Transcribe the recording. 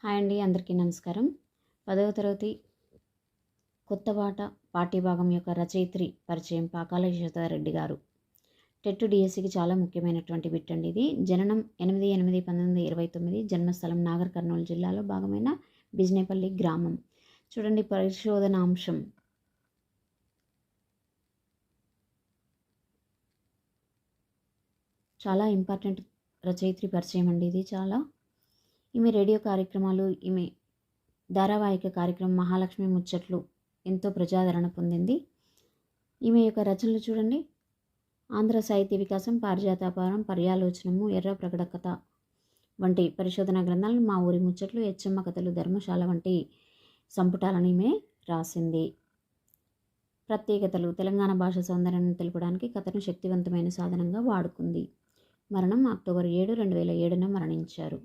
Hi అండి, అందరికీ నమస్కారం. 10వ తరగతి కొత్త బాట పాఠ్యభాగం యొక్క రచయిత్రి పరిచయం పాకాల యశోదారెడ్డి గారు. టెట్ డిఎస్సికి చాలా ముఖ్యమైనటువంటి బిట్ అండి ఇది. జననం 8/8/1929, జన్మస్థలం నాగర్ కర్నూలు జిల్లాలో భాగమైన బిజినేపల్లి గ్రామం. చూడండి పరిశోధనాంశం. చాలా ఇంపార్టెంట్ రచయిత్రి పరిచయం అండి ఇది. ఈమె రేడియో కార్యక్రమాలు, ఈమె ధారావాహిక కార్యక్రమం మహాలక్ష్మి ముచ్చట్లు ఎంతో ప్రజాదరణ పొందింది. ఈమె యొక్క రచనలు చూడండి: ఆంధ్ర సాహిత్య వికాసం, పారిజాతాపారం, పర్యాలోచనము, ఎర్ర ప్రకటకథ వంటి పరిశోధనా గ్రంథాలను, మా ఊరి ముచ్చట్లు, హెచ్చమ్మ కథలు, ధర్మశాల వంటి సంపుటాలను ఈమె రాసింది. ప్రత్యేకతలు: తెలంగాణ భాష సౌందర్యాన్ని తెలుపడానికి కథను శక్తివంతమైన సాధనంగా వాడుకుంది. మరణం అక్టోబర్ 7, 2007 మరణించారు.